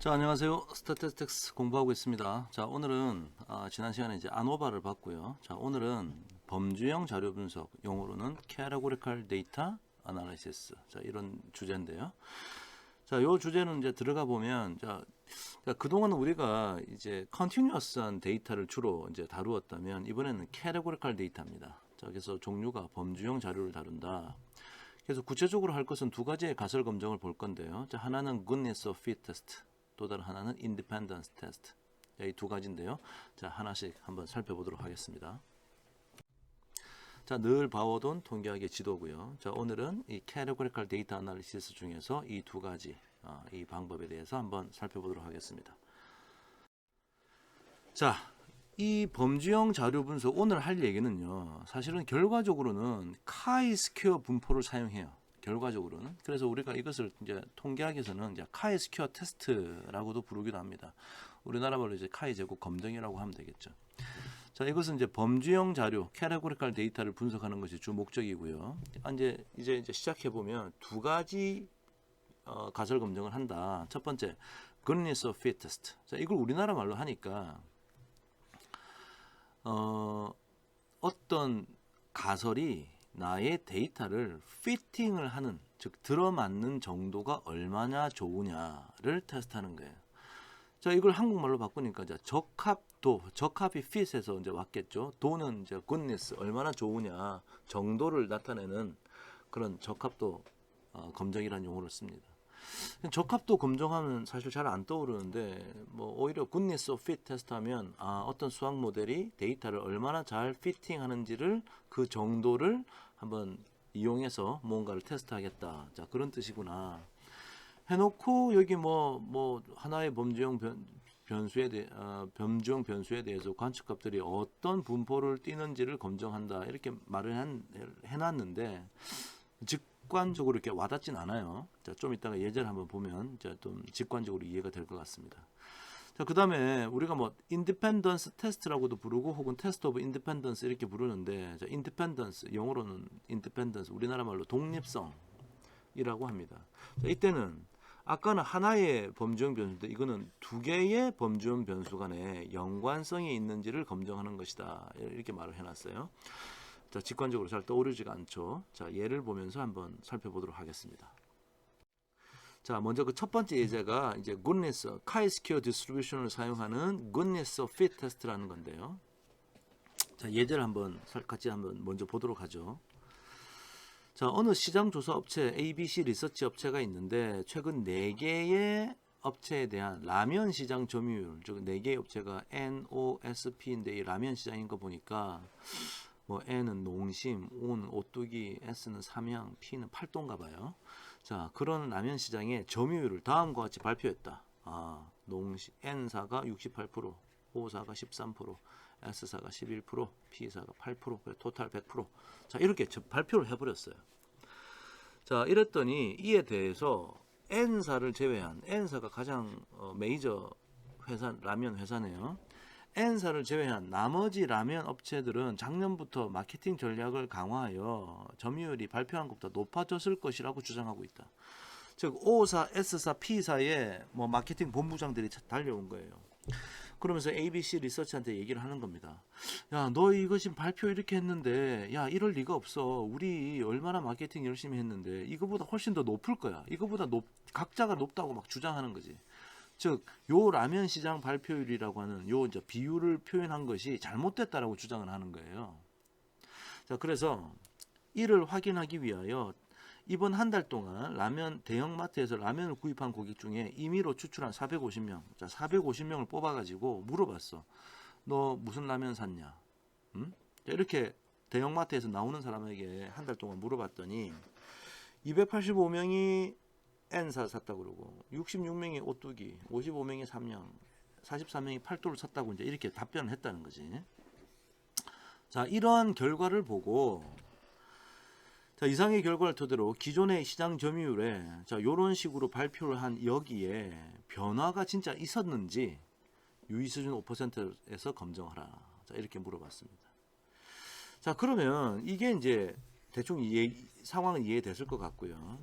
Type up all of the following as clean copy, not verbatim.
자, 안녕하세요. 스타테스틱스 공부하고 있습니다. 자, 오늘은 지난 시간에 이제 아노바를 봤고요. 자, 오늘은 범주형 자료 분석, 용어로는 Categorical Data Analysis. 자, 이런 주제인데요. 자, 요 주제는 이제 들어가 보면, 그동안 우리가 이제 컨티뉴어스한 데이터를 주로 이제 다루었다면, 이번에는 Categorical Data입니다. 자, 그래서 종류가 범주형 자료를 다룬다. 그래서 구체적으로 할 것은 두 가지의 가설 검정을 볼 건데요. 자, 하나는 Goodness of Fit Test. 또 다른 하나는 인디펜던스 테스트. 이 두 가지인데요. 자, 하나씩 한번 살펴보도록 하겠습니다. 자, 늘 봐오던 통계학의 지도고요. 자, 오늘은 이 Categorical Data Analysis 중에서 이 두 가지 이 방법에 대해서 한번 살펴보도록 하겠습니다. 자, 이 범주형 자료 분석 오늘 할 얘기는요. 사실은 결과적으로는 카이스퀘어 분포를 사용해요. 결과적으로는. 그래서 우리가 이것을 이제 통계학에서는 이제 카이스퀘어 테스트라고도 부르기도 합니다. 우리나라 말로 이제 카이 제곱 검정이라고 하면 되겠죠. 자, 이것은 이제 범주형 자료, 캐테고리컬 데이터를 분석하는 것이 주 목적이고요. 이제 시작해 보면 두 가지 가설 검정을 한다. 첫 번째, goodness of fit test. 자, 이걸 우리나라 말로 하니까 어떤 가설이 나의 데이터를 피팅을 하는, 즉 들어맞는 정도가 얼마나 좋으냐를 테스트하는 거예요. 자, 이걸 한국말로 바꾸니까 이제 적합이 fit에서 이제 왔겠죠. 도는 이제 goodness, 얼마나 좋으냐 정도를 나타내는 그런 적합도 검정이라는 용어를 씁니다. 적합도 검정하면 사실 잘 안 떠오르는데 뭐 오히려 goodness of fit 테스트하면 어떤 수학 모델이 데이터를 얼마나 잘 피팅하는지를 그 정도를 한번 이용해서 무언가를 테스트하겠다. 자, 그런 뜻이구나. 해놓고 여기 뭐 하나의 범주형 변수에 대해서 관측값들이 어떤 분포를 띠는지를 검증한다. 이렇게 말을 해놨는데 직관적으로 이렇게 와닿진 않아요. 자, 좀 이따가 예제를 한번 보면 좀 직관적으로 이해가 될 것 같습니다. 자, 그 다음에 우리가 뭐 인디펜던스 테스트라고도 부르고 혹은 테스트 오브 인디펜던스 이렇게 부르는데, 자, 인디펜던스, 영어로는 인디펜던스, 우리나라 말로 독립성이라고 합니다. 자, 이때는 아까는 하나의 범주형 변수인데 이거는 두 개의 범주형 변수 간에 연관성이 있는지를 검증하는 것이다. 이렇게 말을 해놨어요. 자, 직관적으로 잘 떠오르지가 않죠. 자, 예를 보면서 한번 살펴보도록 하겠습니다. 자, 먼저 그 첫 번째 예제가 이제 goodness, chi-square distribution을 사용하는 goodness of fit test라는 건데요. 자, 예제를 같이 한번 먼저 보도록 하죠. 자, 어느 시장 조사 업체 ABC 리서치 업체가 있는데 최근 4개의 업체에 대한 라면 시장 점유율, 즉 4개의 업체가 NOSP인데 이 라면 시장인 거 보니까 뭐 N은 농심, O는 오뚜기, S는 삼양, P는 팔도인가 봐요. 자, 그런 라면 시장의 점유율을 다음과 같이 발표했다. N사가 68%, O사가 13%, S사가 11%, P사가 8%, 토탈 100%. 자, 이렇게 발표를 해버렸어요. 자, 이랬더니 이에 대해서 N사를 제외한, N사가 가장 메이저 회사, 라면 회사네요. N사를 제외한 나머지 라면 업체들은 작년부터 마케팅 전략을 강화하여 점유율이 발표한 것보다 높아졌을 것이라고 주장하고 있다. 즉 O사, S사, P사에 뭐 마케팅 본부장들이 달려온 거예요. 그러면서 ABC 리서치한테 얘기를 하는 겁니다. 야, 너 이거 지금 발표 이렇게 했는데, 야, 이럴 리가 없어. 우리 얼마나 마케팅 열심히 했는데 이거보다 훨씬 더 높을 거야. 이거보다 각자가 높다고 막 주장하는 거지. 즉, 요 라면 시장 발표율이라고 하는 요 이제 비율을 표현한 것이 잘못됐다라고 주장을 하는 거예요. 자, 그래서 이를 확인하기 위하여 이번 한 달 동안 대형마트에서 라면을 구입한 고객 중에 임의로 추출한 450명, 자, 450명을 뽑아가지고 물어봤어. 너 무슨 라면 샀냐? 자, 이렇게 대형마트에서 나오는 사람에게 한 달 동안 물어봤더니 285명이 N사 샀다고 그러고 66명이 오뚜기, 55명이 삼양, 43명이 팔도를 샀다고 이제 이렇게 답변을 했다는 거지. 자, 이러한 결과를 보고 자, 이상의 결과를 토대로 기존의 시장 점유율에 자, 요런 식으로 발표를 한 여기에 변화가 진짜 있었는지 유의수준 5%에서 검증하라. 자, 이렇게 물어봤습니다. 자, 그러면 이게 이제 대충 상황은 이해됐을 것 같고요.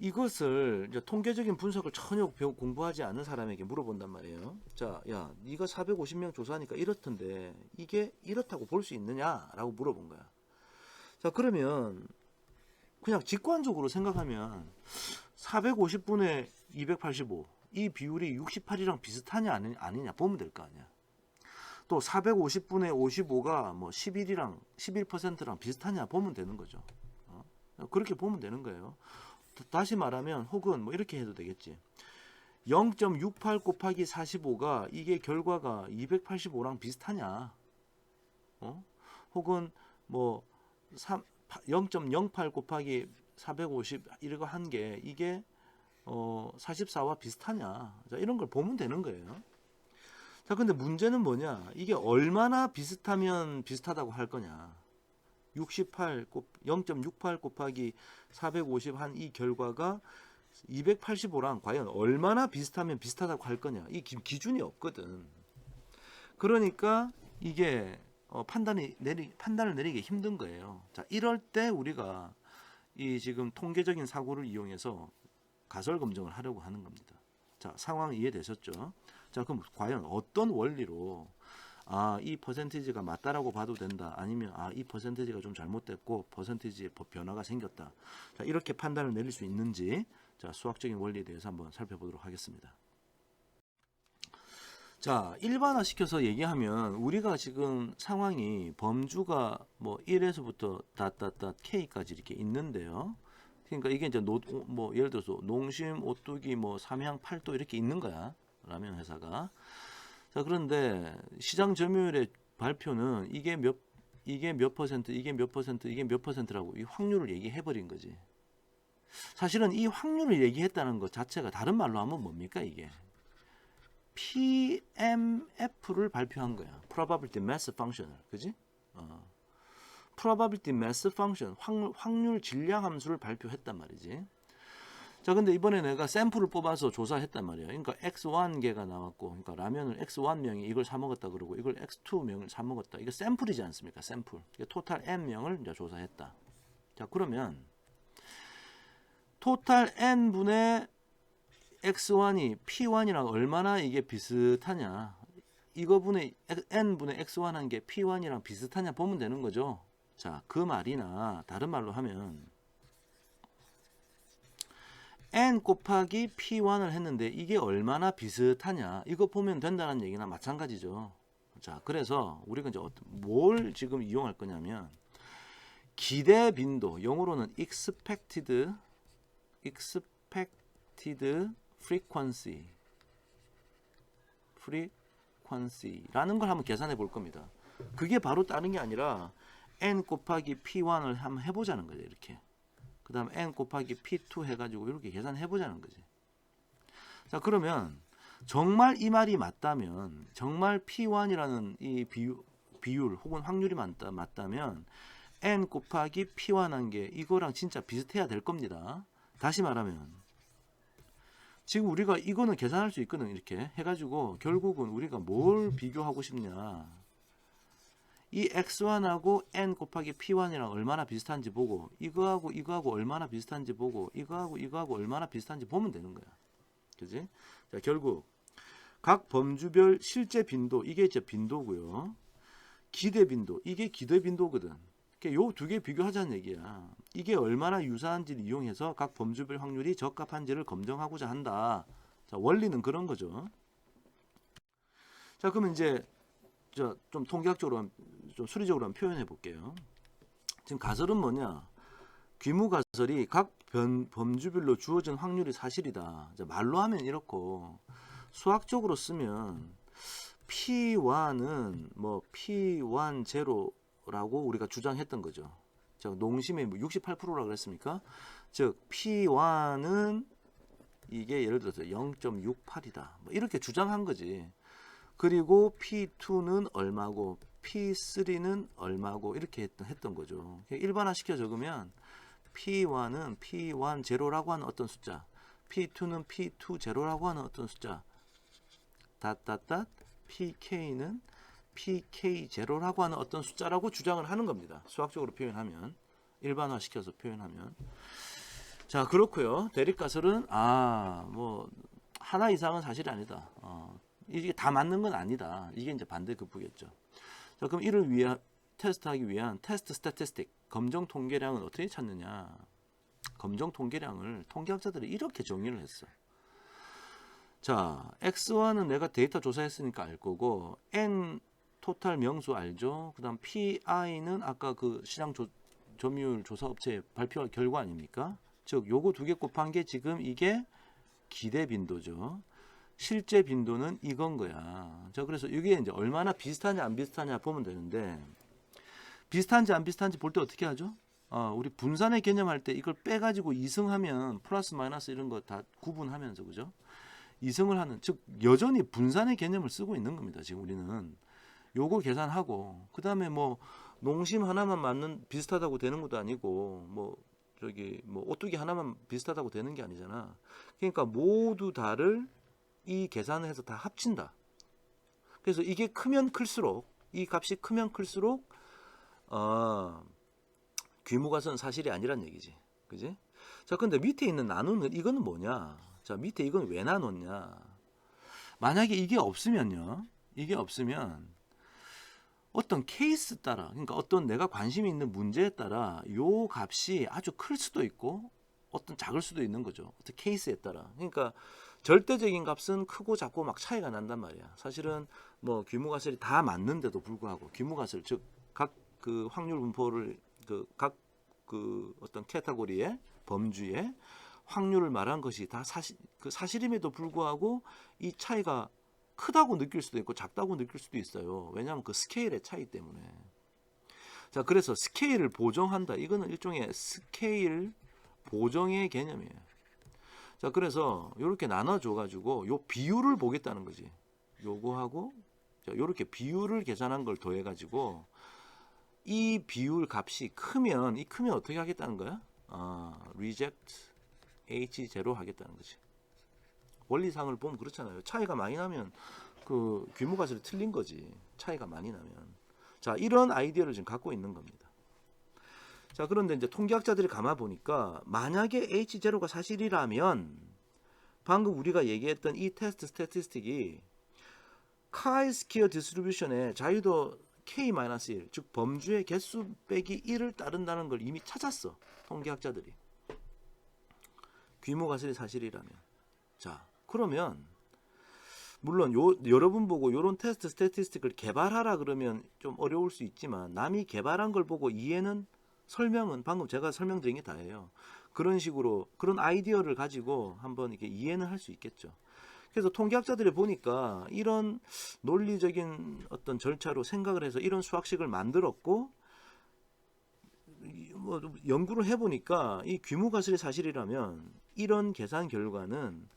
이것을 이제 통계적인 분석을 전혀 공부하지 않은 사람에게 물어본단 말이에요. 자, 야, 네가 450명 조사하니까 이렇던데 이게 이렇다고 볼 수 있느냐라고 물어본 거야. 자, 그러면 그냥 직관적으로 생각하면 450분의 285 이 비율이 68이랑 비슷하냐 아니냐 보면 될 거 아니야. 또 450분의 55가 뭐 11%랑 비슷하냐 보면 되는 거죠. 그렇게 보면 되는 거예요. 다시 말하면 혹은 뭐 이렇게 해도 되겠지. 0.68 곱하기 45가 이게 결과가 285랑 비슷하냐? 혹은 뭐 0.08 곱하기 450 이거 한 게 이게 44와 비슷하냐? 자, 이런 걸 보면 되는 거예요. 자, 근데 문제는 뭐냐? 이게 얼마나 비슷하면 비슷하다고 할 거냐? 0.68 곱하기 450 한 이 결과가 285랑 과연 얼마나 비슷하면 비슷하다고 할 거냐? 이 기준이 없거든. 그러니까 이게 판단을 내리기 힘든 거예요. 자, 이럴 때 우리가 이 지금 통계적인 사고를 이용해서 가설 검증을 하려고 하는 겁니다. 자, 상황 이해되셨죠? 자, 그럼 과연 어떤 원리로 이 퍼센티지가 맞다라고 봐도 된다. 아니면 이 퍼센티지가 좀 잘못됐고 퍼센티지의 변화가 생겼다. 자, 이렇게 판단을 내릴 수 있는지 자, 수학적인 원리에 대해서 한번 살펴보도록 하겠습니다. 자, 일반화 시켜서 얘기하면 우리가 지금 상황이 범주가 뭐 1에서부터 K까지 이렇게 있는데요. 그러니까 이게 이제 뭐 예를 들어서 농심, 오뚜기, 뭐 삼양, 팔도 이렇게 있는 거야. 라면 회사가. 자, 그런데 시장 점유율의 발표는 이게 몇 퍼센트, 이게 몇 퍼센트, 이게 몇 퍼센트라고 이 확률을 얘기해 버린 거지. 사실은 이 확률을 얘기했다는 것 자체가 다른 말로 하면 뭡니까 이게? PMF를 발표한 거야. Probability Mass Function을. 그지? Probability Mass Function, 확률 질량 함수를 발표했단 말이지. 자, 근데 이번에 내가 샘플을 뽑아서 조사했단 말이에요. 그러니까 X1개가 나왔고, 그러니까 라면을 X1명이 이걸 사 먹었다 그러고, 이걸 X2명을 사 먹었다. 이게 샘플이지 않습니까? 샘플. 토탈 N명을 이제 조사했다. 자, 그러면 토탈 N분의 X1이 P1이랑 얼마나 이게 비슷하냐. 이거분의 N분의 X1 한 게 P1이랑 비슷하냐 보면 되는 거죠. 자, 그 말이나 다른 말로 하면 N 곱하기 P1을 했는데 이게 얼마나 비슷하냐 이거 보면 된다는 얘기나 마찬가지죠. 자, 그래서 우리가 이제 뭘 지금 이용할 거냐면 기대 빈도, 영어로는 expected frequency라는 걸 한번 계산해 볼 겁니다. 그게 바로 다른 게 아니라 N 곱하기 P1을 한번 해보자는 거죠. 이렇게. 그 다음 N 곱하기 P2 해가지고 이렇게 계산해 보자는 거지. 자, 그러면 정말 이 말이 맞다면, 정말 P1이라는 이 비율 혹은 확률이 맞다면 N 곱하기 P1 한 게 이거랑 진짜 비슷해야 될 겁니다. 다시 말하면 지금 우리가 이거는 계산할 수 있거든. 이렇게 해가지고 결국은 우리가 뭘 비교하고 싶냐, 이 X1하고 N 곱하기 P1이랑 얼마나 비슷한지 보고, 이거하고 이거하고 얼마나 비슷한지 보고, 이거하고 이거하고 얼마나 비슷한지 보면 되는 거야. 그지? 자, 결국 각 범주별 실제 빈도, 이게 이제 빈도고요. 기대 빈도, 이게 기대 빈도거든. 그러니까 요 두 개 비교하자는 얘기야. 이게 얼마나 유사한지를 이용해서 각 범주별 확률이 적합한지를 검증하고자 한다. 자, 원리는 그런 거죠. 자, 그러면 이제 좀 통계학적으로 좀 수리적으로 한번 표현해 볼게요. 지금 가설은 뭐냐? 귀무가설이 각 범주별로 주어진 확률이 사실이다. 말로 하면 이렇고, 수학적으로 쓰면 P1은 뭐 P1 제로라고 우리가 주장했던 거죠. 즉 농심의 68%라고 그랬습니까? 즉 P1은 이게 예를 들어서 0.68이다. 뭐 이렇게 주장한 거지. 그리고 P2는 얼마고 P3는 얼마고 이렇게 했던 거죠. 일반화 시켜 적으면 P1은 P1 제로라고 하는 어떤 숫자, P2는 P2 제로라고 하는 어떤 숫자, PK는 PK 제로라고 하는 어떤 숫자라고 주장을 하는 겁니다. 수학적으로 표현하면, 일반화 시켜서 표현하면. 자, 그렇고요. 대립가설은 뭐 하나 이상은 사실이 아니다. 이게 다 맞는 건 아니다. 이게 이제 반대 급부겠죠. 자, 그럼 이를 위해 테스트하기 위한 테스트 스태티스틱 검정 통계량은 어떻게 찾느냐? 검정 통계량을 통계학자들이 이렇게 정의를 했어. 자, X1은 내가 데이터 조사했으니까 알 거고, N 토탈 명수 알죠? 그 다음 PI는 아까 그 시장 점유율 조사 업체 발표한 결과 아닙니까? 즉, 요거 두 개 곱한 게 지금 이게 기대 빈도죠. 실제 빈도는 이건 거야. 자, 그래서 이게 이제 얼마나 비슷하냐 안 비슷하냐 보면 되는데, 비슷한지 안 비슷한지 볼 때 어떻게 하죠? 우리 분산의 개념할 때 이걸 빼가지고 이승하면 플러스 마이너스 이런 거 다 구분하면서, 그죠? 이승을 하는, 즉 여전히 분산의 개념을 쓰고 있는 겁니다. 지금 우리는 요거 계산하고, 그 다음에 뭐 농심 하나만 맞는 비슷하다고 되는 것도 아니고, 뭐 오뚜기 하나만 비슷하다고 되는 게 아니잖아. 그러니까 모두 다를 이 계산을 해서 다 합친다. 그래서 이게 크면 클수록, 이 값이 크면 클수록 귀무가선 사실이 아니란 얘기지. 그지? 자, 근데 밑에 있는 나누는 이거는 뭐냐? 자, 밑에 이건 왜 나눴냐? 만약에 이게 없으면요. 이게 없으면 어떤 케이스 따라, 그러니까 어떤 내가 관심이 있는 문제에 따라 요 값이 아주 클 수도 있고 어떤 작을 수도 있는 거죠. 어떤 케이스에 따라. 그러니까 절대적인 값은 크고 작고 막 차이가 난단 말이야. 사실은 뭐 귀무가설이 다 맞는데도 불구하고 귀무가설, 즉 각 그 확률 분포를 각 그 어떤 카테고리의 범주의 확률을 말한 것이 다 사실임에도 불구하고 이 차이가 크다고 느낄 수도 있고 작다고 느낄 수도 있어요. 왜냐하면 그 스케일의 차이 때문에. 자, 그래서 스케일을 보정한다. 이거는 일종의 스케일 보정의 개념이에요. 자, 그래서 이렇게 나눠줘 가지고 요 비율을 보겠다는 거지. 요거하고 자, 요렇게 비율을 계산한 걸 더해 가지고 이 비율 값이 크면 어떻게 하겠다는 거야? reject H0 하겠다는 거지. 원리상을 보면 그렇잖아요. 차이가 많이 나면 그 귀무가설이 틀린 거지. 차이가 많이 나면. 자, 이런 아이디어를 지금 갖고 있는 겁니다. 자, 그런데 이제 통계학자들이 감아 보니까 만약에 H0가 사실이라면 방금 우리가 얘기했던 이 테스트 스태티스틱이 카이-스퀘어 디스트리뷰션의 자유도 K-1, 즉 범주의 개수 빼기 1을 따른다는 걸 이미 찾았어. 통계학자들이. 귀무가설이 사실이라면. 자, 그러면 물론 여러분 보고 이런 테스트 스태티스틱을 개발하라 그러면 좀 어려울 수 있지만 남이 개발한 걸 보고 이해는 설명은 방금 제가 설명드린 게 다예요. 그런 식으로 그런 아이디어를 가지고 한번 이렇게 이해는 할 수 있겠죠. 그래서 통계학자들이 보니까 이런 논리적인 어떤 절차로 생각을 해서 이런 수학식을 만들었고 뭐 연구를 해보니까 이 귀무가설이 사실이라면 이런 계산 결과는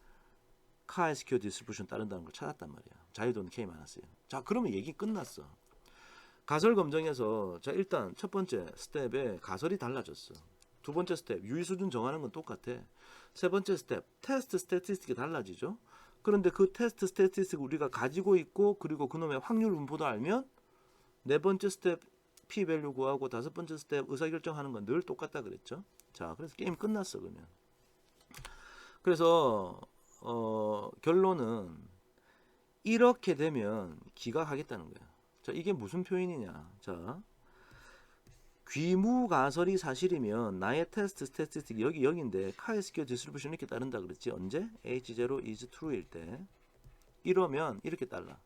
카이-스퀘어 디스트리뷰션 따른다는 걸 찾았단 말이야. 자유도는 K-1. 자, 그러면 얘기 끝났어. 가설 검정에서 자, 일단 첫 번째 스텝에 가설이 달라졌어. 두 번째 스텝 유의 수준 정하는 건 똑같아. 세 번째 스텝 테스트 스태티스틱이 달라지죠. 그런데 그 테스트 스태티스틱 우리가 가지고 있고 그리고 그놈의 확률 분포도 알면 네 번째 스텝 P 밸류 구하고 다섯 번째 스텝 의사결정하는 건 늘 똑같다 그랬죠. 자, 그래서 게임 끝났어 그러면. 그래서 결론은 이렇게 되면 기각하겠다는 거야. 자, 이게 무슨 표현이냐? 자, 귀무가설이 사실이면 나의 테스트 스태티스틱 여기인데 카이-스퀘어 디스트리뷰션 이렇게 따른다 그랬지. 언제? H0 is true일 때. 이러면 이렇게 따라.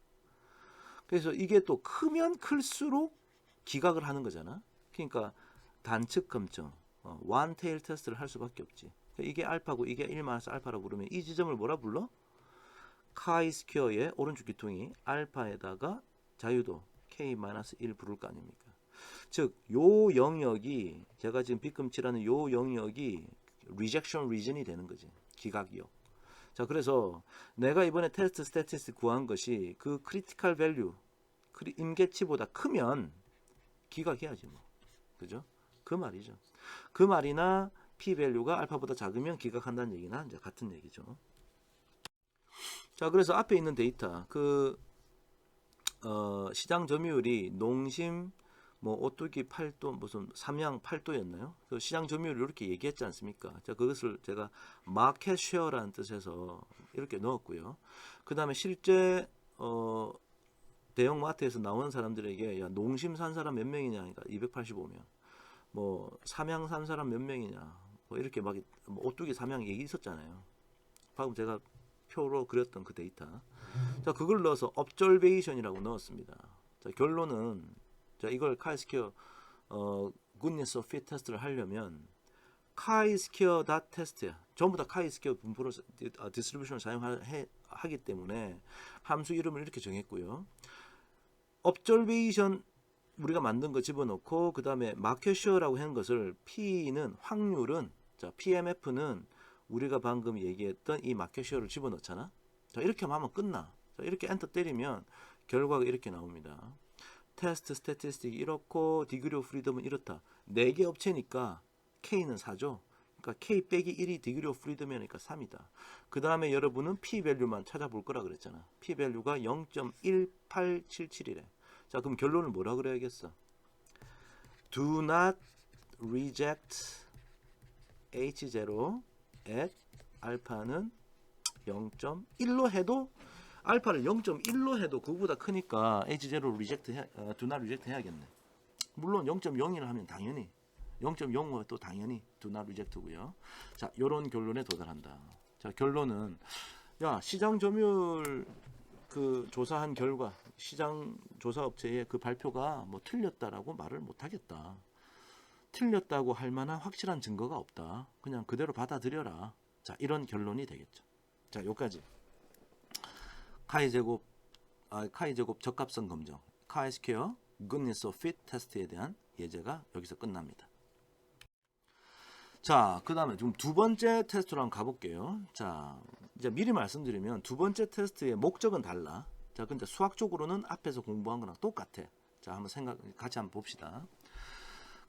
그래서 이게 또 크면 클수록 기각을 하는 거잖아. 그러니까 단측 검정, one tail 테스트를 할 수밖에 없지. 이게 알파고 이게 1 마이너스 알파라고 부르면 이 지점을 뭐라 불러? 카이-스퀘어의 오른쪽 귀퉁이 알파에다가 자유도 K-1 부를 거 아닙니까? 즉, 요 영역이 제가 지금 빗금치라는 요 영역이 rejection region이 되는 거지. 기각이요. 자, 그래서 내가 이번에 테스트 스태티스틱 구한 것이 그 critical value, 임계치보다 크면 기각해야지 뭐. 그죠? 그 말이죠. 그 말이나 p 밸류가 알파보다 작으면 기각한다는 얘기나 이제 같은 얘기죠. 자, 그래서 앞에 있는 데이터 시장 점유율이 농심, 뭐 오뚜기 8도 무슨 삼양 8도였나요? 그 시장 점유율 이렇게 얘기했지 않습니까? 자, 그것을 제가 마켓 쉐어라는 뜻에서 이렇게 넣었고요. 그 다음에 실제 대형 마트에서 나오는 사람들에게 야, 농심 산 사람 몇 명이냐 하니까 285명. 뭐 삼양 산 사람 몇 명이냐. 뭐 이렇게 막 오뚜기 삼양 얘기 있었잖아요. 방금 제가 표로 그렸던 그 데이터. 자, 그걸 넣어서 observation이라고 넣었습니다. 자, 결론은 자, 이걸 카이스퀘어 goodness of fit 테스트를 하려면 카이스퀘어 닷 테스트야. 전부 다 카이스퀘어 분포를 디스트리뷰션을 사용하기 때문에 함수 이름을 이렇게 정했고요. observation 우리가 만든 거 집어넣고 그 다음에 마켓 쉐어라고 한 것을 P는 확률은 자, PMF는 우리가 방금 얘기했던 이 마켓 쉐어를 집어넣잖아. 자, 이렇게 하면 끝나. 자, 이렇게 엔터 때리면 결과가 이렇게 나옵니다. 테스트 스태티스틱이 이렇고 디그리 오브 프리덤은 이렇다. 4개 업체니까 K는 4죠. 그러니까 K 빼기 1이 디그리 오브 프리덤이니까 3이다. 그 다음에 여러분은 P 밸류만 찾아볼 거라 그랬잖아. P 밸류가 0.1877이래. 자, 그럼 결론을 뭐라 그래야겠어? Do not reject H0 at 알파는 0.1로 해도 알파를 0.1로 해도 그거보다 크니까 H0를 리젝트 do not reject 해야겠네. 물론 0.0이라 하면 당연히 0.05도 또 당연히 do not reject고요. 자, 요런 결론에 도달한다. 자, 결론은 야, 시장 점유율 그 조사한 결과 시장 조사 업체의 그 발표가 뭐 틀렸다라고 말을 못 하겠다. 틀렸다고 할 만한 확실한 증거가 없다. 그냥 그대로 받아들여라. 자, 이런 결론이 되겠죠. 자, 요까지. 카이 제곱 적합성 검정, 카이스퀘어 goodness of fit 테스트에 대한 예제가 여기서 끝납니다. 자, 그 다음에 좀 두 번째 테스트로 한번 가볼게요. 자, 이제 미리 말씀드리면 두 번째 테스트의 목적은 달라. 자, 근데 수학적으로는 앞에서 공부한 거랑 똑같아. 자, 한번 같이 한번 봅시다.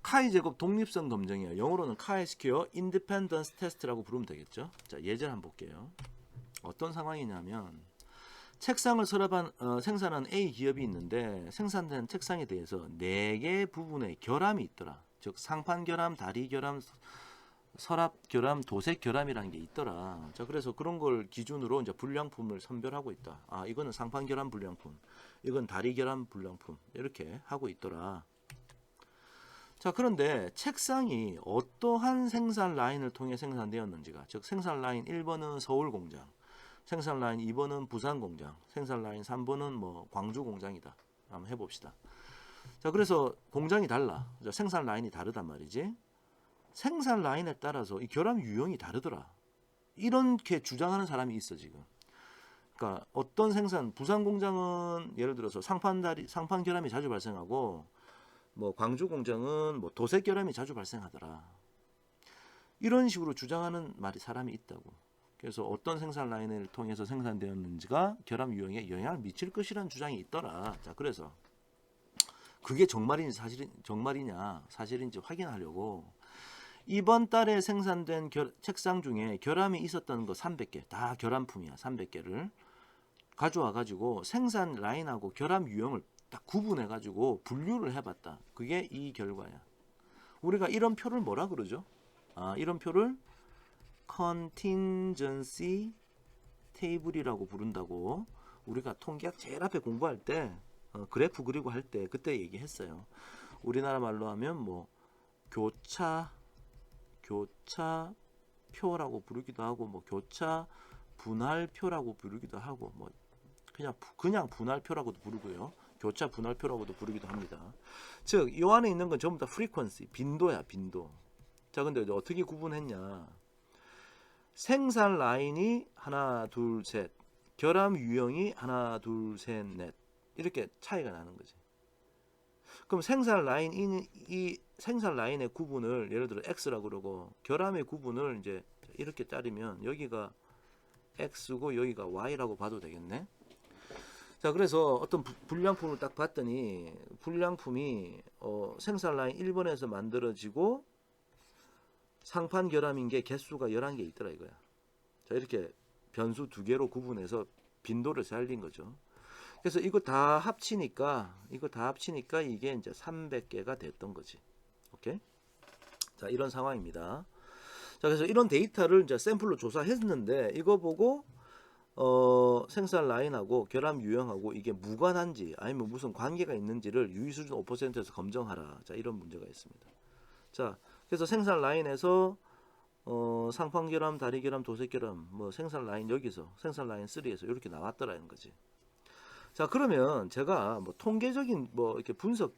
카이 제곱 독립성 검정이에요. 영어로는 카이스퀘어 인디펜던스 테스트라고 부르면 되겠죠. 자, 예제를 한번 볼게요. 어떤 상황이냐면 책상을 생산한 A 기업이 있는데 생산된 책상에 대해서 4개 부분의 결함이 있더라. 즉 상판 결함, 다리 결함, 서랍 결함, 도색 결함이라는 게 있더라. 자, 그래서 그런 걸 기준으로 이제 불량품을 선별하고 있다. 아, 이거는 상판 결함 불량품, 이건 다리 결함 불량품 이렇게 하고 있더라. 자, 그런데 책상이 어떠한 생산 라인을 통해 생산되었는지가, 즉 생산 라인 1번은 서울 공장, 생산 라인 2번은 부산 공장, 생산 라인 3번은 뭐 광주 공장이다. 한번 해봅시다. 자, 그래서 공장이 달라. 자, 생산 라인이 다르단 말이지. 생산 라인에 따라서 이 결함 유형이 다르더라. 이렇게 주장하는 사람이 있어 지금. 그러니까 어떤 부산 공장은 예를 들어서 상판 결함이 자주 발생하고, 뭐 광주 공장은 뭐 도색 결함이 자주 발생하더라. 이런 식으로 주장하는 사람이 있다고. 그래서 어떤 생산 라인을 통해서 생산되었는지가 결함 유형에 영향을 미칠 것이라는 주장이 있더라. 자, 그래서 그게 정말이냐 사실인지 확인하려고 이번 달에 생산된 책상 중에 결함이 있었던 거 300개, 다 결함품이야. 300개를 가져와 가지고 생산 라인하고 결함 유형을 딱 구분해 가지고 분류를 해봤다. 그게 이 결과야. 우리가 이런 표를 뭐라 그러죠? 아, 이런 표를 contingency table이라고 부른다고 우리가 통계학 제일 앞에 공부할 때 그래프 그리고 할 때 그때 얘기했어요. 우리나라 말로 하면 뭐 교차 표라고 부르기도 하고, 뭐 교차 분할표라고 부르기도 하고, 뭐 그냥 분할표라고도 부르고요. 교차 분할표라고도 부르기도 합니다. 즉, 이 안에 있는 건 전부 다 frequency, 빈도야, 빈도. 자, 근데 어떻게 구분했냐? 생산 라인이 하나, 둘, 셋, 결함 유형이 하나, 둘, 셋, 넷 이렇게 차이가 나는 거지. 그럼 생산 라인의 구분을 예를 들어 X라고 그러고 결함의 구분을 이제 이렇게 자르면 여기가 X고 여기가 Y라고 봐도 되겠네. 자, 그래서 어떤 불량품을 딱 봤더니 불량품이 생산 라인 1번에서 만들어지고 상판 결함인 게 개수가 11개 있더라 이거야. 자, 이렇게 변수 2개로 구분해서 빈도를 살린 거죠. 그래서 이거 다 합치니까 이게 이제 300개가 됐던 거지. 오케이? 자, 이런 상황입니다. 자, 그래서 이런 데이터를 이제 샘플로 조사했는데 이거 보고 생산 라인하고 결함 유형하고 이게 무관한지 아니면 무슨 관계가 있는지를 유의 수준 5%에서 검증하라. 자, 이런 문제가 있습니다. 자, 그래서 생산 라인에서 상판 결함, 다리 결함, 도색 결함, 뭐 생산 라인 여기서 생산 라인 3에서 이렇게 나왔더라는 거지. 자, 그러면 제가 뭐 통계적인 뭐 이렇게 분석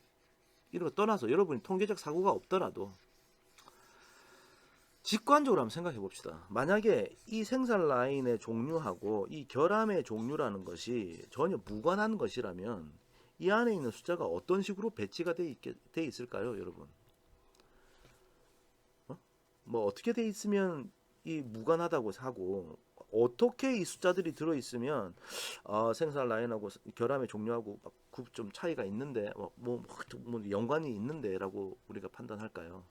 이런 거 떠나서 여러분이 통계적 사고가 없더라도 직관적으로 한번 생각해 봅시다. 만약에 이 생산 라인의 종류하고 이 결함의 종류라는 것이 전혀 무관한 것이라면 이 안에 있는 숫자가 어떤 식으로 배치가 돼 있을까요, 여러분? 뭐 어떻게 돼 있으면 이 무관하다고 하고 어떻게 이 숫자들이 들어 있으면 생산 라인하고 결함의 종류하고 좀 차이가 있는데 뭐 연관이 있는데라고 우리가 판단할까요?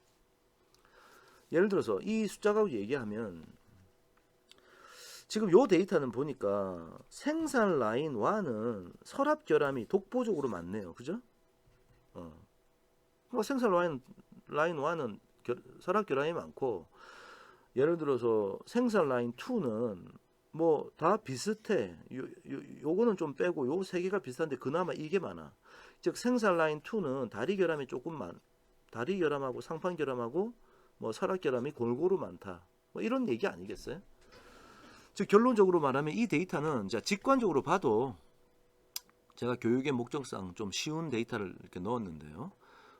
예를 들어서 이 숫자가 얘기하면 지금 요 데이터는 보니까 생산 라인 1은 서랍 결함이 독보적으로 많네요. 그죠? 그러니까 생산 라인 1은 서랍 결함이 많고 예를 들어서 생산 라인 2는 뭐 다 비슷해. 요거는 좀 빼고 요 세 개가 비슷한데 그나마 이게 많아. 즉 생산 라인 2는 다리 결함이 다리 결함하고 상판 결함하고 뭐 서랍 결함이 골고루 많다. 뭐 이런 얘기 아니겠어요? 즉 결론적으로 말하면 이 데이터는 이제 직관적으로 봐도 제가 교육의 목적상 좀 쉬운 데이터를 이렇게 넣었는데요.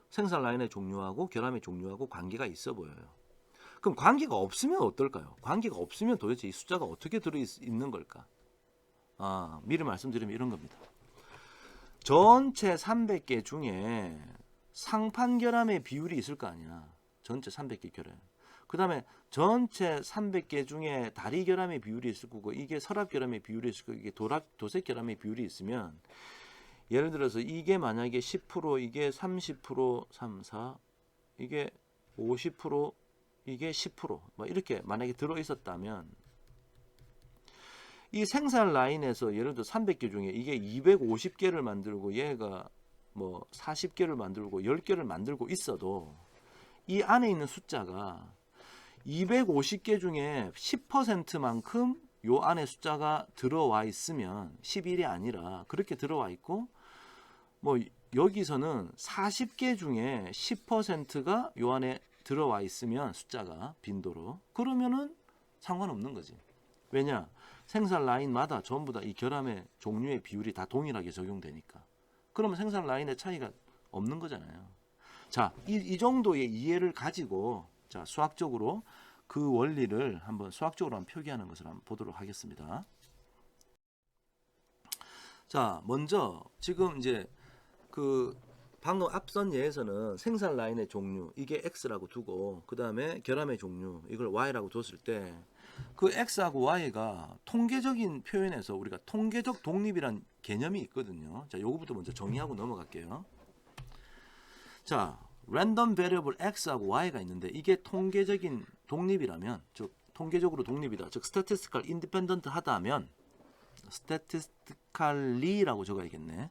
생산 라인의 종류하고 결함의 종류하고 관계가 있어 보여요. 그럼 관계가 없으면 어떨까요? 관계가 없으면 도대체 이 숫자가 어떻게 들어있는 걸까? 미리 말씀드리면 이런 겁니다. 전체 300개 중에 상판 결함의 비율이 있을 거 아니야. 전체 300개 결함. 그 다음에 전체 300개 중에 다리 결함의 비율이 있을 거고 이게 서랍 결함의 비율이 있을 거고 이게 도색 결함의 비율이 있으면 예를 들어서 이게 만약에 10% 이게 30% 3, 4 이게 50% 이게 10% 이렇게 만약에 들어 있었다면 이 생산 라인에서 예를 들어 300개 중에 이게 250개를 만들고 얘가 뭐 40개를 만들고 10개를 만들고 있어도 이 안에 있는 숫자가 250개 중에 10%만큼 요 안에 숫자가 들어와 있으면 11이 아니라 그렇게 들어와 있고 뭐 여기서는 40개 중에 10%가 요 안에 들어와 있으면 숫자가 빈도로 그러면은 상관없는 거지. 왜냐? 생산 라인마다 전부 다 이 결함의 종류의 비율이 다 동일하게 적용되니까. 그러면 생산 라인의 차이가 없는 거잖아요. 자, 이 정도의 이해를 가지고 자, 수학적으로 그 원리를 한번 수학적으로 한번 표기하는 것을 한번 보도록 하겠습니다. 자, 먼저 지금 이제 그 방금 앞선 예에서는 생산 라인의 종류 이게 X라고 두고 그 다음에 결함의 종류 이걸 Y라고 뒀을 때 그 X하고 Y가 통계적인 표현에서 우리가 통계적 독립이란 개념이 있거든요. 자, 요거부터 먼저 정의하고 넘어갈게요. 자, 랜덤 베리어블 X하고 Y가 있는데 이게 통계적인 독립이라면 즉 통계적으로 독립이다. 즉 statistical independent 하다면 statistically라고 적어야겠네.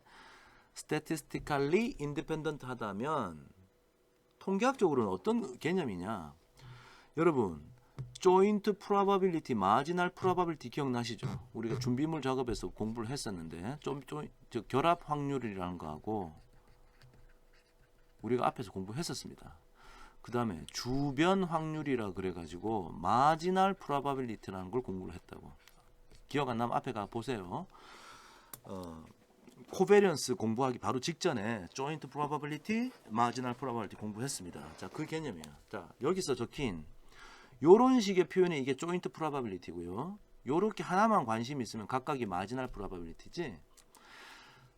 statistically independent 하다면 통계학적으로는 어떤 개념이냐? 여러분, joint probability, marginal probability 기억나시죠? 우리가 준비물 작업에서 공부를 했었는데 즉 결합 확률이라는 거하고 우리가 앞에서 공부했었습니다. 그 다음에 주변 확률이라 그래가지고 marginal probability라는 걸 공부를 했다고. 기억 안 나면 앞에 가 보세요. 코베리언스 공부하기 바로 직전에 joint probability, marginal probability 공부했습니다. 자, 그 개념이에요. 자, 여기서 적힌 요런 식의 표현이 이게 joint probability고요. 요렇게 하나만 관심이 있으면 각각이 marginal probability지.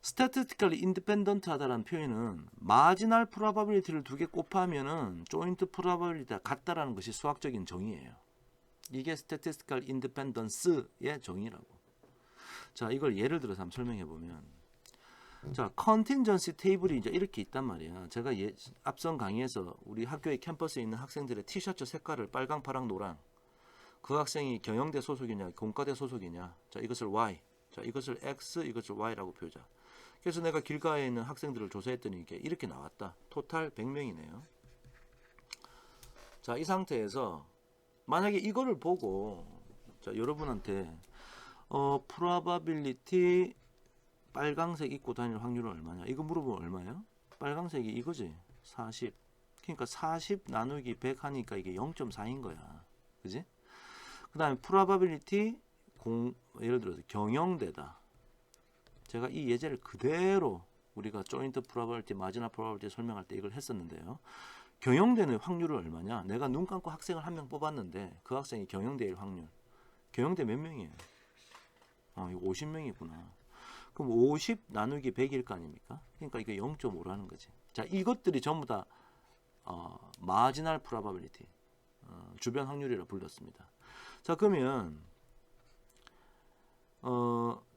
statistically independent 하다라는 표현은 marginal probability를 두 개 곱하면은 joint probability가 같다라는 것이 수학적인 정의예요. 이게 statistical independence의 정의라고. 자, 이걸 예를 들어서 한번 설명해 보면 자, 컨틴전시 테이블이 이제 이렇게 있단 말이야. 제가 앞선 강의에서 우리 학교의 캠퍼스에 있는 학생들의 티셔츠 색깔을 빨강, 파랑, 노랑. 그 학생이 경영대 소속이냐, 공과대 소속이냐. 자, 이것을 Y. 자, 이것을 x, 이것을 y라고 표자. 그래서 내가 길가에 있는 학생들을 조사했더니 이렇게 나왔다. 토탈 100명이네요. 자, 이 상태에서 만약에 이거를 보고 자, 여러분한테 probability 빨강색 입고 다닐 확률은 얼마냐? 이거 물어보면 얼마예요? 빨강색이 이거지. 40. 그러니까 40 나누기 100 하니까 이게 0.4인 거야. 그지? 그 다음에 probability 예를 들어서 경영대다. 제가 이 예제를 그대로 우리가 joint probability, marginal probability 설명할 때 이걸 했었는데요. 경영대는 확률은 얼마냐? 내가 눈 감고 학생을 한 명 뽑았는데 그 학생이 경영대일 확률. 경영대 몇 명이에요? 이거 50명이구나. 그럼 50 나누기 100일 거 아닙니까? 그러니까 이게 0.5라는 거지. 자, 이것들이 전부 다 marginal probability, 주변 확률이라 불렀습니다. 자, 그러면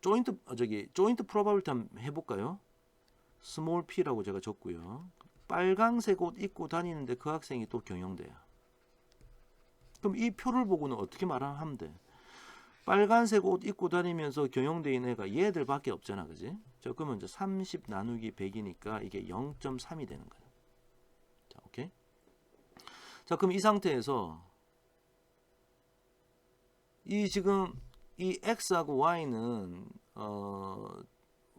joint probability 한번 해볼까요? small p라고 제가 적고요. 빨강색 옷 입고 다니는데 그 학생이 또 경영대야. 그럼 이 표를 보고는 어떻게 말하면 돼? 빨간색 옷 입고 다니면서 경영대인 애가 얘들밖에 없잖아, 그지? 자, 그러면 이제 30 나누기 100이니까 이게 0.3이 되는 거야. 자, 오케이. 자, 그럼 이 상태에서 지금 이 x하고 y는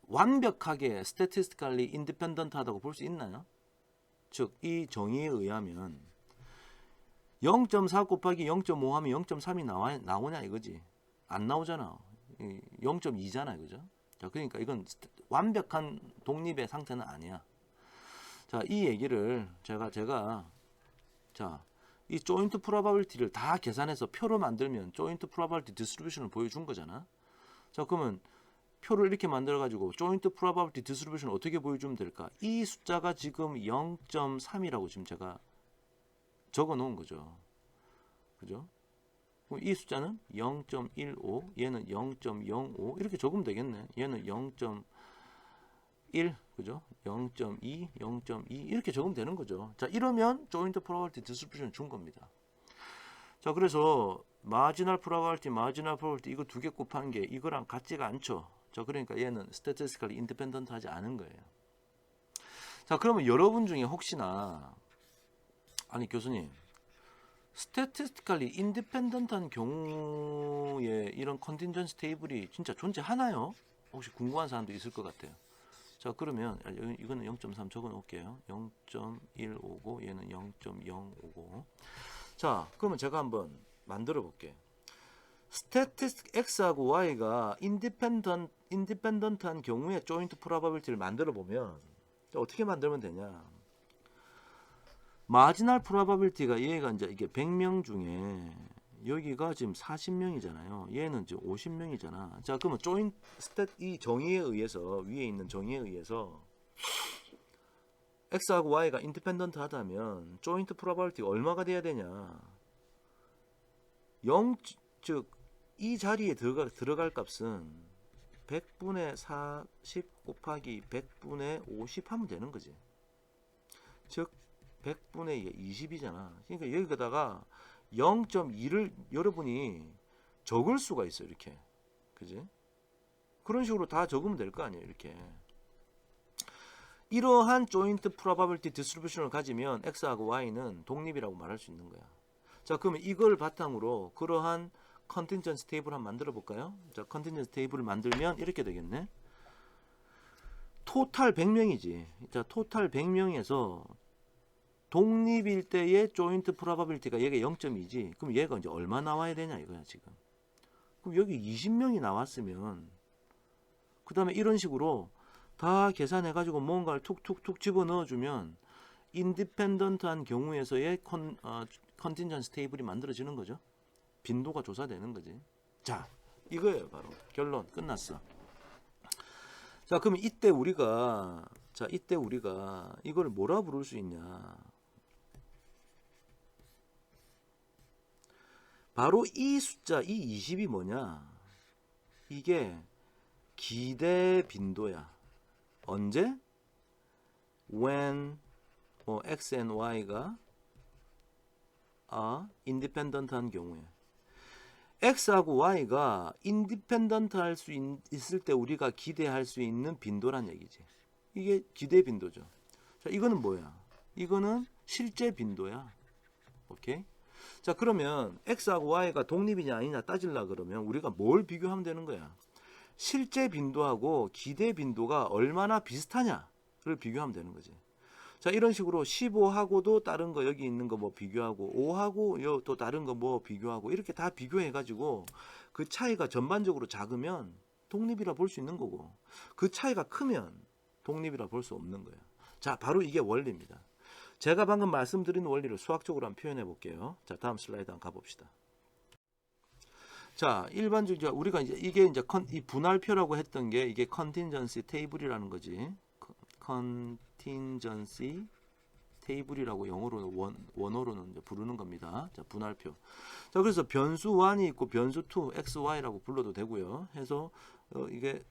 완벽하게 statistically independent 하다고 볼 수 있나요? 즉, 이 정의에 의하면 0.4 곱하기 0.5 하면 0.3이 나오냐 이거지. 안 나오잖아. 0.2잖아, 그죠? 자, 그러니까 이건 완벽한 독립의 상태는 아니야. 자, 이 얘기를 제가 자, 이 joint probability를 다 계산해서 표로 만들면 joint probability distribution을 보여준 거잖아. 자, 그러면 표를 이렇게 만들어 가지고 joint probability distribution 어떻게 보여주면 될까? 이 숫자가 지금 0.3이라고 지금 제가 적어 놓은 거죠. 그죠? 이 숫자는 0.15, 얘는 0.05 이렇게 적으면 되겠네. 얘는 0.1, 그죠? 0.2, 0.2 이렇게 적으면 되는 거죠. 자, 이러면 joint probability distribution 준 겁니다. 자, 그래서 marginal probability 이거 두 개 곱한 게 이거랑 같지가 않죠. 자, 그러니까 얘는 statistically independent 하지 않은 거예요. 자, 그러면 여러분 중에 혹시나 아니 교수님 statistically independent한 경우에 이런 컨틴전시 테이블이 진짜 존재하나요? 혹시 궁금한 사람도 있을 것 같아요. 자, 그러면 이거는 0.3 적어 놓을게요. 0.150 얘는 0.050. 자, 그러면 제가 한번 만들어 볼게요. statistic x하고 y가 independent한 경우에 joint probability를 만들어 보면 어떻게 만들면 되냐? 마지널 프로바빌티가 얘가 이제 이게 100명 중에 여기가 지금 40명이잖아요. 얘는 이제 50명이잖아. 자, 그러면 조인트 스탯 이 정의에 의해서 위에 있는 정의에 의해서 x하고 y가 인디펜던트 하다면 조인트 프로바빌티가 얼마가 돼야 되냐? 0, 즉 이 자리에 들어갈 값은 100분의 40 곱하기 100분의 50 하면 되는 거지. 즉 100분의 20이잖아. 그러니까 여기다가 0.2를 여러분이 적을 수가 있어, 이렇게. 그지? 그런 식으로 다 적으면 될 거 아니에요, 이렇게. 이러한 joint probability distribution을 가지면 x하고 y는 독립이라고 말할 수 있는 거야. 자, 그러면 이걸 바탕으로 그러한 컨틴전시 테이블 한번 만들어 볼까요? 자, 컨틴전시 테이블을 만들면 이렇게 되겠네. 토탈 100명이지. 자, 토탈 100명에서 독립일 때의 조인트 프로바빌티가 얘가 0.2지. 그럼 얘가 이제 얼마 나와야 되냐 이거야 지금. 그럼 여기 20명이 나왔으면 그 다음에 이런 식으로 다 계산해 가지고 뭔가를 툭툭툭 집어넣어 주면 인디펜던트한 경우에서의 컨틴전시 테이블이 만들어지는 거죠. 빈도가 조사되는 거지. 자, 이거예요 바로. 결론 끝났어. 자, 그러면 이때 우리가 이걸 뭐라 부를 수 있냐? 바로 이 숫자, 이 20이 뭐냐? 이게 기대 빈도야. 언제? When x and y가 independent한 경우에. x하고 y가 인디펜던트 할 수 있을 때 우리가 기대할 수 있는 빈도란 얘기지. 이게 기대 빈도죠. 자, 이거는 뭐야? 이거는 실제 빈도야. 오케이? 자, 그러면 x하고 y가 독립이냐 아니냐 따질라 그러면 우리가 뭘 비교하면 되는 거야? 실제 빈도하고 기대 빈도가 얼마나 비슷하냐를 비교하면 되는 거지. 자, 이런 식으로 15하고도 다른 거 여기 있는 거 뭐 비교하고 5하고 또 다른 거 뭐 비교하고 이렇게 다 비교해 가지고 그 차이가 전반적으로 작으면 독립이라 볼 수 있는 거고 그 차이가 크면 독립이라 볼 수 없는 거예요. 자, 바로 이게 원리입니다. 제가 방금 말씀드린 원리를 수학적으로 한번 표현해 볼게요. 자, 다음 슬라이드 한번 가봅시다. 자, 일반적으로 우리가 이게 이제 이 분할표라고 했던 게 이게 컨틴전시 테이블이라는 거지. 컨틴전시 테이블이라고 영어로 원어로는 이제 부르는 겁니다. 자, 분할표. 자, 그래서 변수 1이 있고 변수 2 x, y라고 불러도 되고요. 해서 이게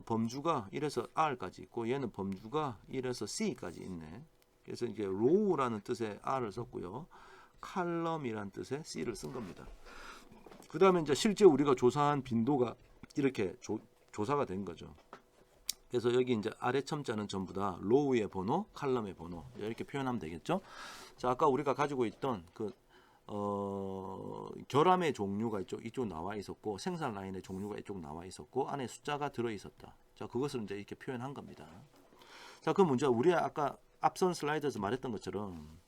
범주가 1에서 r까지 있고 얘는 범주가 1에서 c까지 있네. 그래서 이게 row라는 뜻의 r을 썼고요. 칼럼이라는 뜻의 c를 쓴 겁니다. 그 다음에 이제 실제 우리가 조사한 빈도가 이렇게 조사가 된 거죠. 그래서 여기 이제 아래 첨자는 전부 다 로우의 번호, 칼럼의 번호 이렇게 표현하면 되겠죠. 자, 아까 우리가 가지고 있던 그 결함의 종류가 이쪽 나와 있었고 생산 라인의 종류가 이쪽 나와 있었고 안에 숫자가 들어 있었다. 자, 그것을 이제 이렇게 표현한 겁니다. 자, 그 문제 우리 아까 앞선 슬라이드에서 말했던 것처럼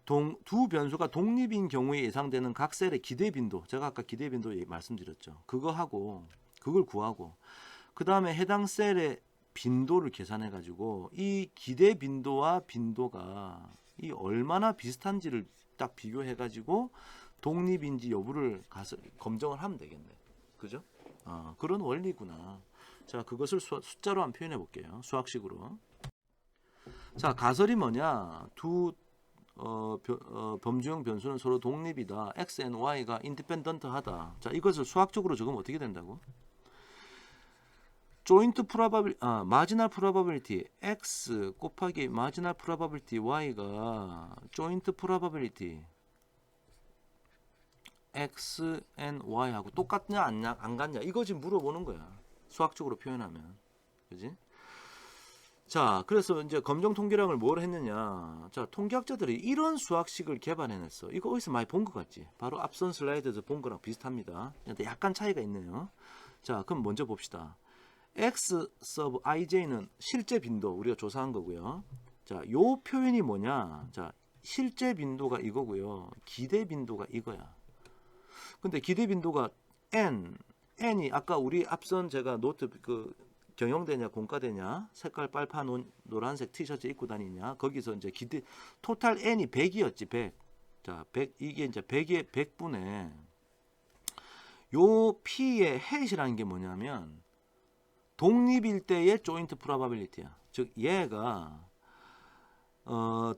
두 변수가 독립인 경우에 예상되는 각 셀의 기대 빈도, 제가 아까 기대 빈도 말씀드렸죠. 그걸 구하고 그 다음에 해당 셀의 빈도를 계산해 가지고 이 기대 빈도와 빈도가 이 얼마나 비슷한지를 딱 비교해 가지고 독립인지 여부를 검증을 하면 되겠네. 그죠? 그런 원리구나. 자, 그것을 숫자로 한번 표현해 볼게요. 수학식으로. 자, 가설이 뭐냐? 범주형 변수는 서로 독립이다. x and y가 인디펜던트하다. 자, 이것을 수학적으로 적으면 어떻게 된다고? 마지널 프로바빌리티 x 곱하기 마지널 프로바빌리티 y가 조인트 프로바빌리티 x and y하고 똑같냐 안 같냐 이거 지금 물어보는 거야. 수학적으로 표현하면. 그지? 자, 그래서 이제 검정 통계량을 뭘 했느냐. 자, 통계학자들이 이런 수학식을 개발해냈어. 이거 어디서 많이 본 것 같지? 바로 앞선 슬라이드에서 본 거랑 비슷합니다. 근데 약간 차이가 있네요. 자, 그럼 먼저 봅시다. x sub ij는 실제 빈도 우리가 조사한 거고요. 자, 요 표현이 뭐냐? 자, 실제 빈도가 이거고요. 기대 빈도가 이거야. 근데 기대 빈도가 n이 아까 우리 앞선 제가 노트 경영대냐 공과대냐 색깔 빨판 노란색 티셔츠 입고 다니냐 거기서 이제 토탈 n이 100이었지 100. 자, 100 이게 이제 100의 100분의 요 p의 hat이라는 게 뭐냐면 독립일 때의 조인트 프로바빌리티야. 즉 얘가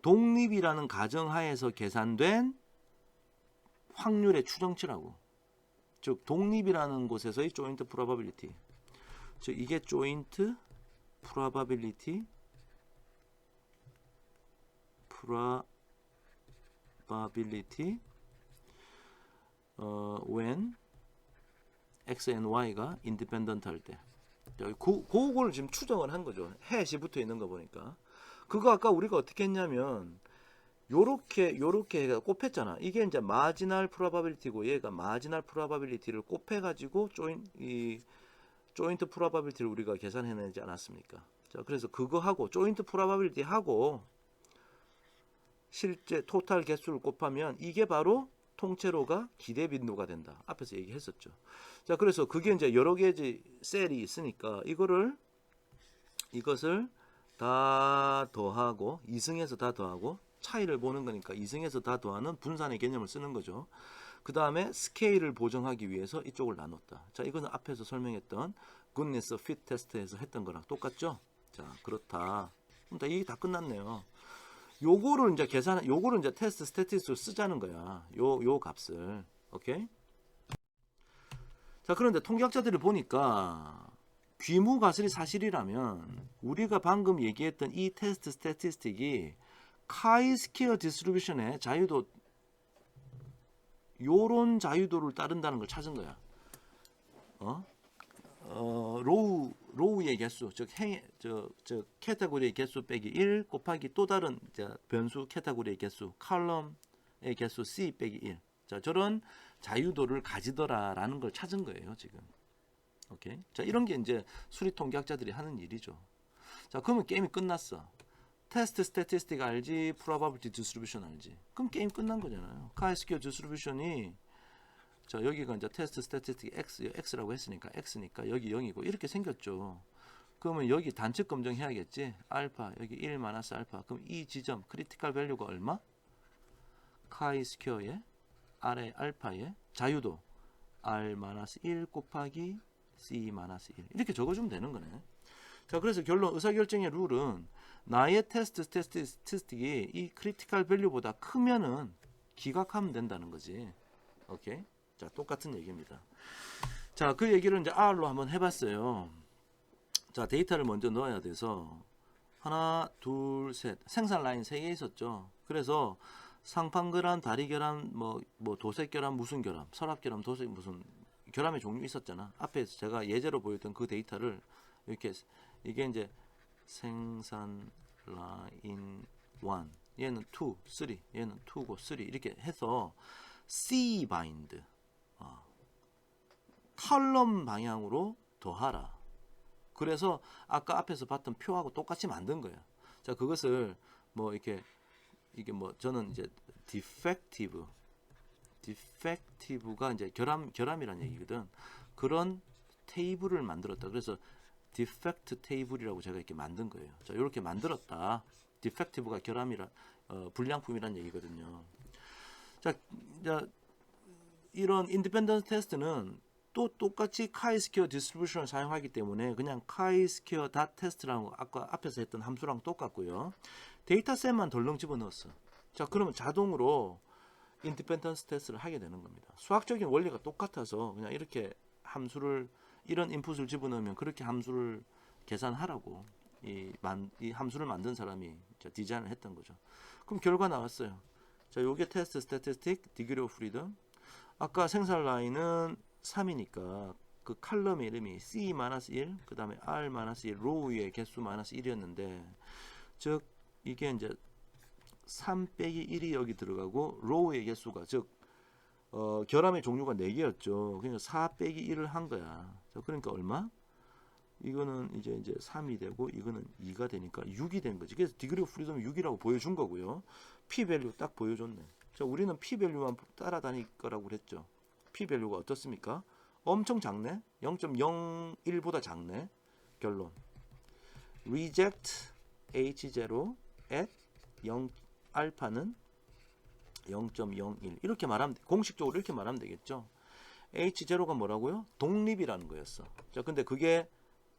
독립이라는 가정하에서 계산된 확률의 추정치라고. 즉 독립이라는 곳에서의 조인트 프로바빌리티. 즉 이게 조인트 프로바빌리티 when x and y가 인디펜던트 할 때. 그걸 지금 추정을 한 거죠. 해시 붙어 있는 거 보니까. 그거 아까 우리가 어떻게 했냐면 요렇게 해가 곱했잖아. 이게 이제 마지널 프로바빌리티고 얘가 마지널 프로바빌리티를 곱해 가지고 조인트 프로바빌리티를 우리가 계산해내지 않았습니까? 자, 그래서 그거 하고 조인트 프로바빌리티 하고 실제 토탈 개수를 곱하면 이게 바로 통째로가 기대 빈도가 된다. 앞에서 얘기했었죠. 자, 그래서 그게 이제 여러 개의 셀이 있으니까 이것을 다 더하고 2승에서 다 더하고 차이를 보는 거니까 2승에서 다 더하는 분산의 개념을 쓰는 거죠. 그 다음에 스케일을 보정하기 위해서 이쪽을 나눴다. 자, 이거는 앞에서 설명했던 goodness fit 테스트에서 했던 거랑 똑같죠? 자, 그렇다. 그럼 이게 다 끝났네요. 요거를 이제 테스트 스태티스로 쓰자는 거야. 요 값을. 오케이? 자, 그런데 통계학자들을 보니까 귀무 가설이 사실이라면 우리가 방금 얘기했던 이 테스트 스태티스틱이 카이 스퀘어 디스트리뷰션의 자유도 요런 자유도를 따른다는 걸 찾은 거야. 로우의 개수, 즉 카테고리의 개수 빼기 1 곱하기 또 다른 변수 카테고리의 개수, 컬럼의 개수 C 빼기 1. 자, 저런 자유도를 가지더라라는 걸 찾은 거예요, 지금. 오케이. 자, 이런 게 이제 수리 통계학자들이 하는 일이죠. 자, 그러면 게임이 끝났어. 테스트 스태티스틱 알지, 프로바빌티 디스트리뷰션 알지. 그럼 게임 끝난 거잖아요. 카이스퀘어 디스트리뷰션이 자, 여기가 이제 테스트 스태티스틱 X라고 했으니까 X니까 여기 0이고 이렇게 생겼죠. 그러면 여기 단측 검증해야겠지. 알파 여기 1 마이너스 알파. 그럼 이 지점 크리티컬 밸류가 얼마? 카이 스퀘어의 아래 알파의 자유도 R 마이너스 1 곱하기 C 마이너스 1 이렇게 적어주면 되는 거네. 자, 그래서 결론 의사결정의 룰은 나의 테스트 스태티스틱이 이 크리티컬 밸류보다 크면은 기각하면 된다는 거지. 오케이. 자, 똑같은 얘기입니다. 자, 그 얘기를 이제 R로 한번 해봤어요. 자, 데이터를 먼저 넣어야 돼서 하나, 둘, 셋 생산 라인 3개 있었죠. 그래서 상판결함, 다리결함, 뭐 도색결함, 무슨 결함, 설합결함, 도색 무슨 결함의 종류 있었잖아. 앞에 제가 예제로 보였던 그 데이터를 이렇게 이게 이제 생산 라인 1, 얘는 2, 3, 얘는 2고 3 이렇게 해서 C 바인드 컬럼 방향으로 더하라. 그래서 아까 앞에서 봤던 표하고 똑같이 만든 거예요. 자, 그것을 뭐 이게 뭐 저는 이제 디펙티브가 이제 결함이라는 얘기거든. 그런 테이블을 만들었다. 그래서 디펙트 테이블이라고 제가 이렇게 만든 거예요. 자, 이렇게 만들었다. 디펙티브가 결함이라 불량품이라는 얘기거든요. 자, 이런 인디펜던트 테스트는 또 똑같이 카이스퀘어 디스트리뷰션을 사용하기 때문에 그냥 카이스퀘어 닷 테스트라는 거 아까 앞에서 했던 함수랑 똑같고요. 데이터셋만 덜렁 집어넣었어. 자, 그러면 자동으로 인디펜던트 테스트를 하게 되는 겁니다. 수학적인 원리가 똑같아서 그냥 이렇게 함수를 이런 인풋을 집어넣으면 그렇게 함수를 계산하라고 이 함수를 만든 사람이 디자인을 했던 거죠. 그럼 결과 나왔어요. 자, 요게 테스트 스태티스틱 디그리 오브 프리덤. 아까 생산 라인은 3이니까 그 칼럼의 이름이 C-1, 그 다음에 R-1, 로우의 개수 -1이었는데, 즉 이게 이제 3 빼기 1이 여기 들어가고 로우의 개수가 즉 결함의 종류가 4개였죠. 그러니까 4 빼기 1을 한 거야. 자, 그러니까 얼마? 이거는 이제 3이 되고 이거는 2가 되니까 6이 된 거지. 그래서 디그리 오브 프리덤 6이라고 보여준 거고요. P 밸류 딱 보여줬네. 자, 우리는 P 밸류만 따라다닐 거라고 그랬죠. P 밸류가 어떻습니까? 엄청 작네. 0.01보다 작네. 결론. Reject H0 at 0 알파는 0.01 이렇게 말하면 공식적으로 이렇게 말하면 되겠죠. H0가 뭐라고요? 독립이라는 거였어. 자, 근데 그게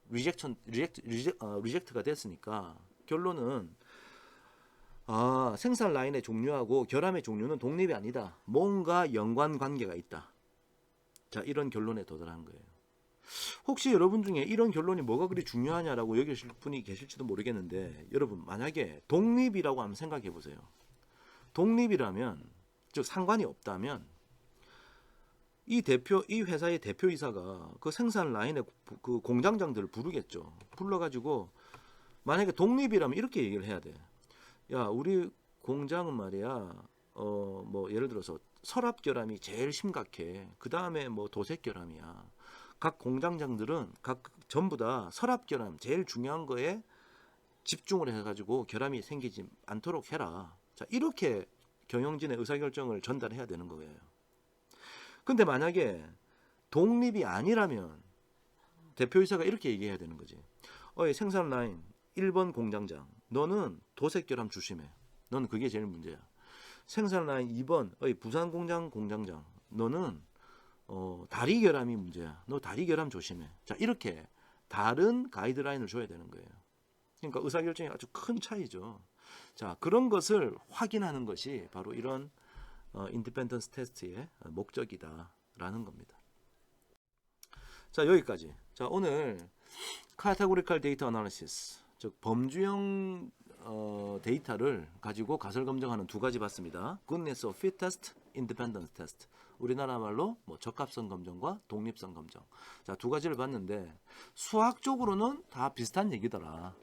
리젝트가 됐으니까 결론은 생산 라인의 종류하고 결함의 종류는 독립이 아니다. 뭔가 연관 관계가 있다. 자, 이런 결론에 도달한 거예요. 혹시 여러분 중에 이런 결론이 뭐가 그리 중요하냐라고 여기실 분이 계실지도 모르겠는데, 여러분 만약에 독립이라고 한번 생각해 보세요. 독립이라면, 즉 상관이 없다면 이 회사의 대표이사가 그 생산 라인의 그 공장장들을 부르겠죠. 불러가지고 만약에 독립이라면 이렇게 얘기를 해야 돼. 야, 우리 공장은 말이야, 뭐 예를 들어서 설합결함이 제일 심각해. 그 다음에 뭐 도색결함이야. 각 공장장들은 전부 다 설합결함 제일 중요한 거에 집중을 해가지고 결함이 생기지 않도록 해라. 자, 이렇게 경영진의 의사결정을 전달해야 되는 거예요. 근데 만약에 독립이 아니라면 대표이사가 이렇게 얘기해야 되는 거지. 생산 라인 1번 공장장, 너는 도색결함 조심해. 너는 그게 제일 문제야. 생산 라인 2번 부산 공장장, 너는 다리 결함이 문제야. 너 다리 결함 조심해. 자, 이렇게 다른 가이드라인을 줘야 되는 거예요. 그러니까 의사결정이 아주 큰 차이죠. 자, 그런 것을 확인하는 것이 바로 이런 인디펜던스 테스트의 목적이다라는 겁니다. 자, 여기까지. 자, 오늘 카테고리컬 데이터 어널리시스, 즉 범주형 데이터를 가지고 가설 검증하는 두 가지 봤습니다. Goodness of Fit Test, Independence Test. 우리나라 말로 뭐 적합성 검정과 독립성 검정. 자, 두 가지를 봤는데 수학적으로는 다 비슷한 얘기더라.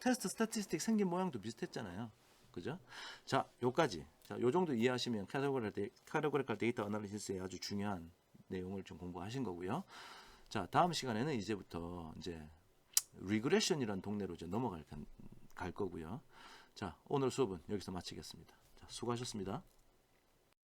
테스트 스태티스틱 생긴 모양도 비슷했잖아요. 그죠? 자, 요까지. 자, 요 정도 이해하시면 카테고리컬 데이터 어널리시스의 아주 중요한 내용을 좀 공부하신 거고요. 자, 다음 시간에는 이제부터 이제 리그레션이라는 동네로 이제 갈 거고요. 자, 오늘 수업은 여기서 마치겠습니다. 자, 수고하셨습니다.